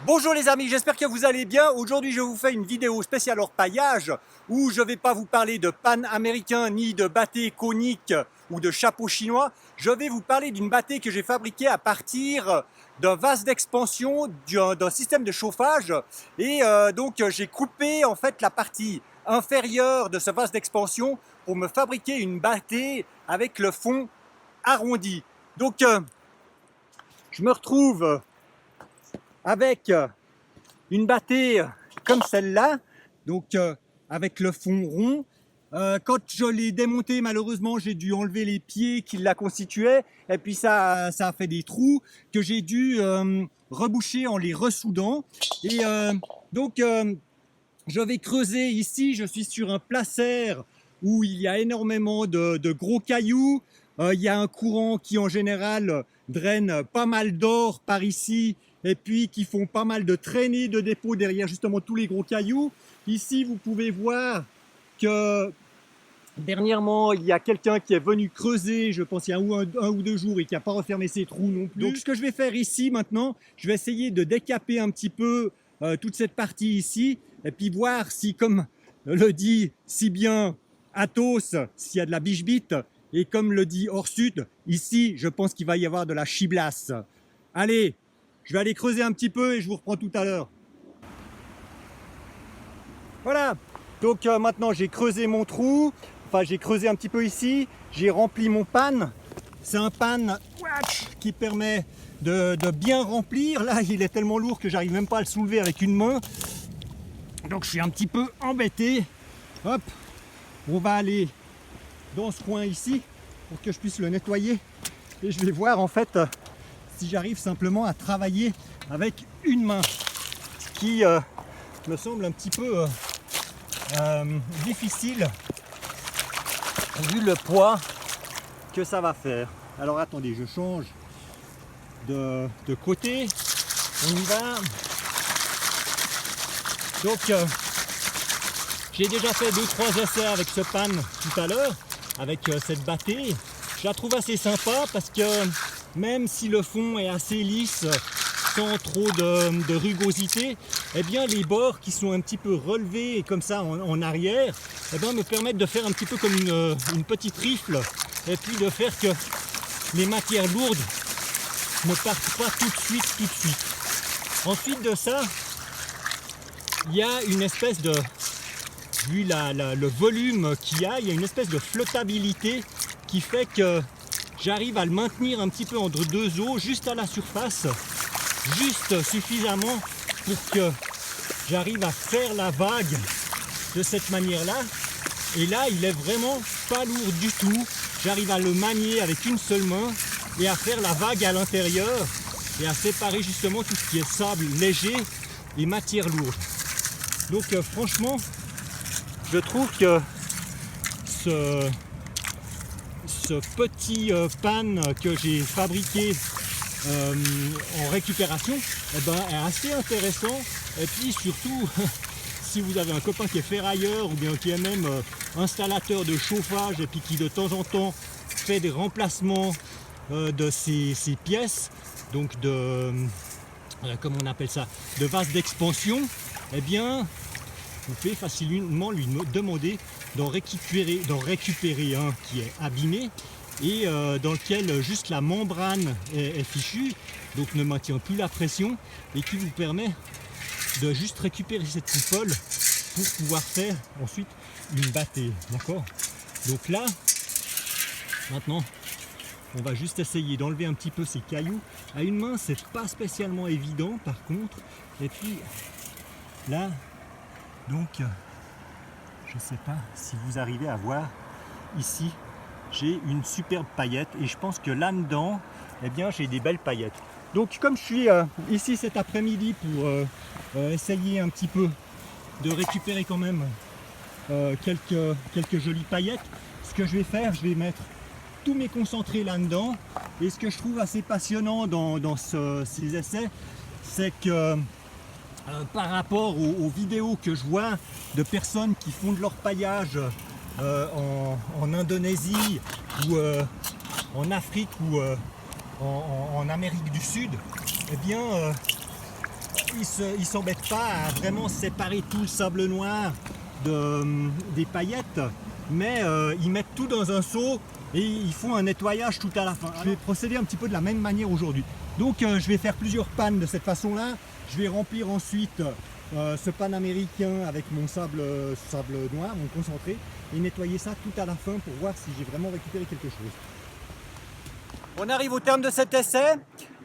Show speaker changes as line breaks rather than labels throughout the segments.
Bonjour les amis, j'espère que vous allez bien. Aujourd'hui je vous fais une vidéo spéciale orpaillage où je ne vais pas vous parler de panne américain ni de bâté conique ou de chapeau chinois. Je vais vous parler d'une bâtée que j'ai fabriquée à partir d'un vase d'expansion d'un système de chauffage et donc j'ai coupé en fait la partie inférieure de ce vase d'expansion pour me fabriquer une bâtée avec le fond arrondi. Donc je me retrouve avec une bâtée comme celle-là, donc avec le fond rond. Quand je l'ai démonté, malheureusement, j'ai dû enlever les pieds qui la constituaient, et puis ça a fait des trous que j'ai dû reboucher en les ressoudant. Et donc, je vais creuser ici. Je suis sur un placère où il y a énormément de gros cailloux. Il y a un courant qui, en général, draine pas mal d'or par ici et puis qui font pas mal de traînées de dépôt derrière justement tous les gros cailloux. Ici, vous pouvez voir que dernièrement, il y a quelqu'un qui est venu creuser, je pense il y a un ou deux jours, et qui n'a pas refermé ses trous non plus. Donc ce que je vais faire ici maintenant, je vais essayer de décaper un petit peu toute cette partie ici, et puis voir si, comme le dit si bien Athos, s'il y a de la biche-bite, et comme le dit Orsud, ici, je pense qu'il va y avoir de la chiblasse. Allez, je vais aller creuser un petit peu et je vous reprends tout à l'heure. Voilà, donc maintenant j'ai creusé mon trou, enfin j'ai creusé un petit peu ici, j'ai rempli mon pan. C'est un pan qui permet de bien remplir. Là, il est tellement lourd que j'arrive même pas à le soulever avec une main. Donc je suis un petit peu embêté. Hop, on va aller dans ce coin ici pour que je puisse le nettoyer. Et je vais voir en fait si j'arrive simplement à travailler avec une main, ce qui me semble un petit peu difficile vu le poids que ça va faire. Alors attendez, je change de côté, on y va. Donc j'ai déjà fait 2-3 essais avec ce pan tout à l'heure, avec cette bâtée. Je la trouve assez sympa parce que même si le fond est assez lisse, sans trop de rugosité, eh bien les bords qui sont un petit peu relevés et comme ça en arrière, eh bien, me permettent de faire un petit peu comme une petite rifle, et puis de faire que les matières lourdes ne partent pas tout de suite. Ensuite de ça, il y a une espèce de, vu le volume qu'il y a une espèce de flottabilité qui fait que j'arrive à le maintenir un petit peu entre deux eaux, juste à la surface, juste suffisamment pour que j'arrive à faire la vague de cette manière-là. Et là, il est vraiment pas lourd du tout. J'arrive à le manier avec une seule main et à faire la vague à l'intérieur et à séparer justement tout ce qui est sable léger et matière lourde. Donc franchement, je trouve que ce petit pan que j'ai fabriqué en récupération est assez intéressant. Et puis surtout, si vous avez un copain qui est ferrailleur ou bien qui est même installateur de chauffage et puis qui de temps en temps fait des remplacements de ces pièces, donc de comment on appelle ça, de vases d'expansion, eh bien vous pouvez facilement lui demander d'en récupérer un qui est abîmé et dans lequel juste la membrane est fichue, donc ne maintient plus la pression et qui vous permet de juste récupérer cette coupole pour pouvoir faire ensuite une bâtée. D'accord? Donc là, maintenant, on va juste essayer d'enlever un petit peu ces cailloux. À une main, c'est pas spécialement évident par contre. Et puis là, donc, je sais pas si vous arrivez à voir ici, j'ai une superbe paillette et je pense que là-dedans, eh bien, j'ai des belles paillettes. Donc, comme je suis ici cet après-midi pour essayer un petit peu de récupérer quand même quelques jolies paillettes, ce que je vais faire, je vais mettre tous mes concentrés là-dedans. Et ce que je trouve assez passionnant dans ces essais, c'est que par rapport aux vidéos que je vois de personnes qui font de l'orpaillage en Indonésie ou en Afrique ou en Amérique du Sud, eh bien ils s'embêtent pas à vraiment séparer tout le sable noir des paillettes, mais ils mettent tout dans un seau et ils font un nettoyage tout à la fin. Je vais procéder un petit peu de la même manière aujourd'hui. Donc je vais faire plusieurs pannes de cette façon-là. Je vais remplir ensuite ce pan américain avec mon sable noir, mon concentré, et nettoyer ça tout à la fin pour voir si j'ai vraiment récupéré quelque chose. On arrive au terme de cet essai,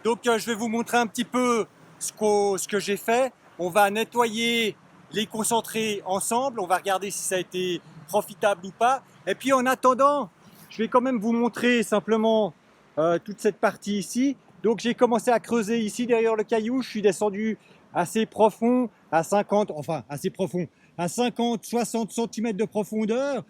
donc je vais vous montrer un petit peu ce que j'ai fait. On va nettoyer les concentrés ensemble, on va regarder si ça a été profitable ou pas. Et puis en attendant, je vais quand même vous montrer simplement toute cette partie ici. Donc j'ai commencé à creuser ici derrière le caillou, je suis descendu assez profond, à 50, enfin assez profond, à 50-60 cm de profondeur,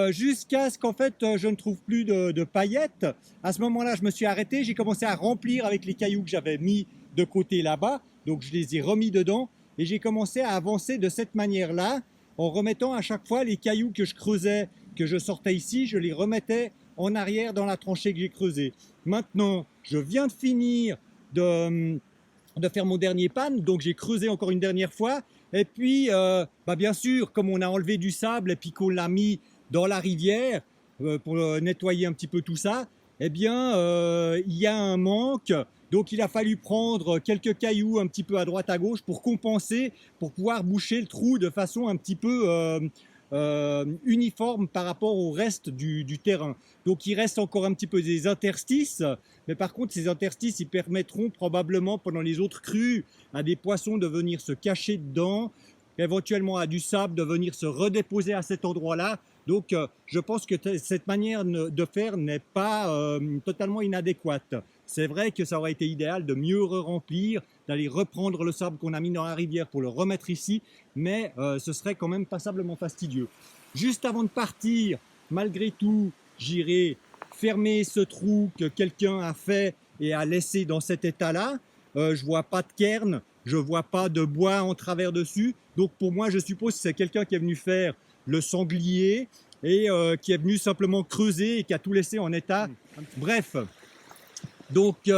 jusqu'à ce qu'en fait je ne trouve plus de paillettes. À ce moment-là, je me suis arrêté, j'ai commencé à remplir avec les cailloux que j'avais mis de côté là-bas, donc je les ai remis dedans et j'ai commencé à avancer de cette manière-là, en remettant à chaque fois les cailloux que je creusais, que je sortais ici, je les remettais en arrière dans la tranchée que j'ai creusée. Maintenant, je viens de finir de faire mon dernier pan, donc j'ai creusé encore une dernière fois, et puis bien sûr, comme on a enlevé du sable et puis qu'on l'a mis dans la rivière pour nettoyer un petit peu tout ça, eh bien il y a un manque, donc il a fallu prendre quelques cailloux un petit peu à droite à gauche pour compenser, pour pouvoir boucher le trou de façon un petit peu uniforme par rapport au reste du terrain. Donc il reste encore un petit peu des interstices, mais par contre ces interstices ils permettront probablement pendant les autres crues à des poissons de venir se cacher dedans, éventuellement à du sable de venir se redéposer à cet endroit-là. Donc je pense que cette manière de faire n'est pas totalement inadéquate. C'est vrai que ça aurait été idéal de mieux remplir, d'aller reprendre le sable qu'on a mis dans la rivière pour le remettre ici, mais ce serait quand même passablement fastidieux. Juste avant de partir, malgré tout, j'irai fermer ce trou que quelqu'un a fait et a laissé dans cet état-là. Je vois pas de cairn, je vois pas de bois en travers dessus. Donc pour moi, je suppose que c'est quelqu'un qui est venu faire le sanglier et qui est venu simplement creuser et qui a tout laissé en état. Bref, donc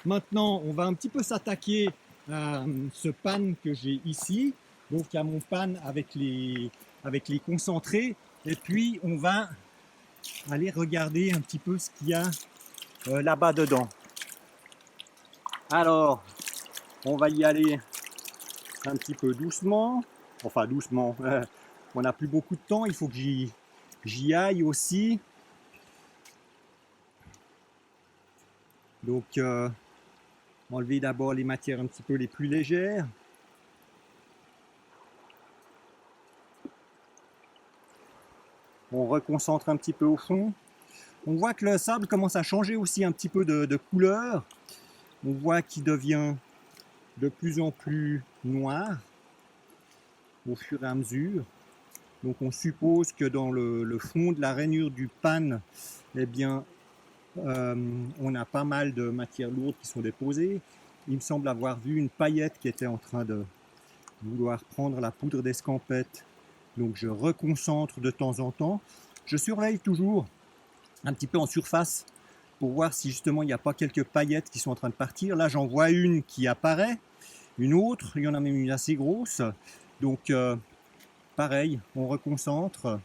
maintenant, on va un petit peu s'attaquer à ce pan que j'ai ici. Donc il y a mon pan avec les concentrés. Et puis on va aller regarder un petit peu ce qu'il y a là-bas dedans. Alors, on va y aller un petit peu doucement. Enfin doucement, on n'a plus beaucoup de temps, il faut que j'y aille aussi. Donc enlever d'abord les matières un petit peu les plus légères. On reconcentre un petit peu au fond. On voit que le sable commence à changer aussi un petit peu de couleur. On voit qu'il devient de plus en plus noir au fur et à mesure. Donc on suppose que dans le fond de la rainure du pan, eh bien, on a pas mal de matières lourdes qui sont déposées. Il me semble avoir vu une paillette qui était en train de vouloir prendre la poudre d'escampette. Donc je reconcentre de temps en temps. Je surveille toujours un petit peu en surface pour voir si justement il n'y a pas quelques paillettes qui sont en train de partir. Là j'en vois une qui apparaît, une autre, il y en a même une assez grosse. Donc pareil, on reconcentre.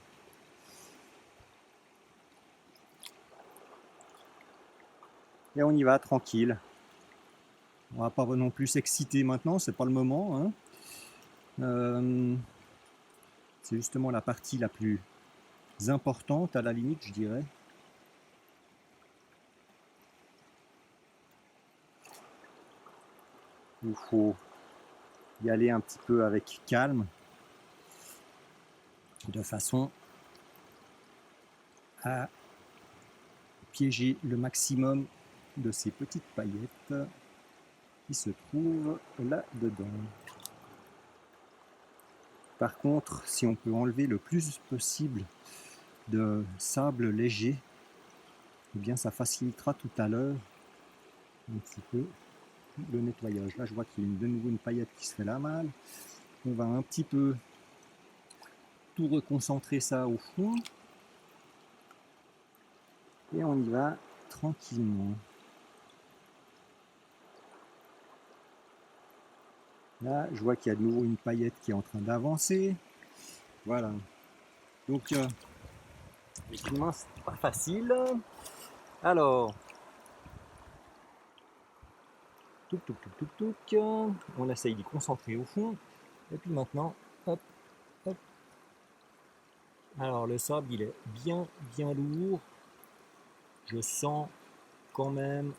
Et on y va tranquille. On va pas non plus s'exciter maintenant, c'est pas le moment. C'est justement la partie la plus importante à la limite, je dirais. Il faut y aller un petit peu avec calme, de façon à piéger le maximum de ces petites paillettes qui se trouvent là-dedans. Par contre, si on peut enlever le plus possible de sable léger, eh bien ça facilitera tout à l'heure un petit peu le nettoyage. Là, je vois qu'il y a de nouveau une paillette qui se fait là mal. On va un petit peu tout reconcentrer ça au fond. Et on y va tranquillement. Là, je vois qu'il y a de nouveau une paillette qui est en train d'avancer. Voilà. Donc, effectivement, c'est pas facile. Alors, touc, touc, touc, touc, touc. On essaye d'y concentrer au fond. Et puis maintenant, hop, hop. Alors, le sable, il est bien, bien lourd. Je sens quand même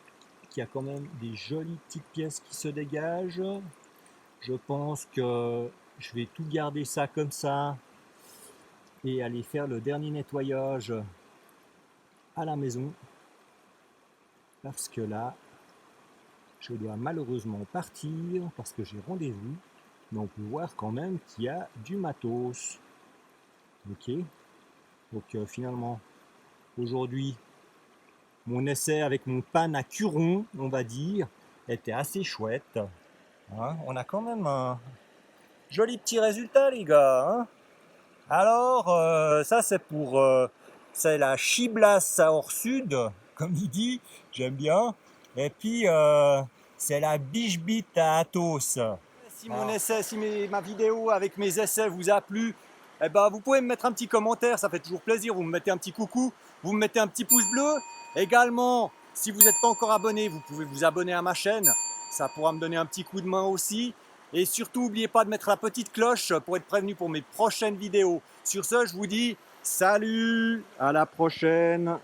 qu'il y a quand même des jolies petites pièces qui se dégagent. Je pense que je vais tout garder ça comme ça et aller faire le dernier nettoyage à la maison parce que là je dois malheureusement partir parce que j'ai rendez-vous, mais on peut voir quand même qu'il y a du matos. Ok, donc finalement aujourd'hui mon essai avec mon pan à curon, on va dire, était assez chouette, hein. On a quand même un joli petit résultat les gars, hein. Alors, ça c'est pour c'est la chiblasse hors sud, comme il dit, j'aime bien. Et puis c'est la biche-bite à Athos. Si mon essai, si ma vidéo avec mes essais vous a plu, eh ben, vous pouvez me mettre un petit commentaire, ça fait toujours plaisir. Vous me mettez un petit coucou, vous me mettez un petit pouce bleu. Également, si vous n'êtes pas encore abonné, vous pouvez vous abonner à ma chaîne. Ça pourra me donner un petit coup de main aussi. Et surtout, n'oubliez pas de mettre la petite cloche pour être prévenu pour mes prochaines vidéos. Sur ce, je vous dis salut, à la prochaine.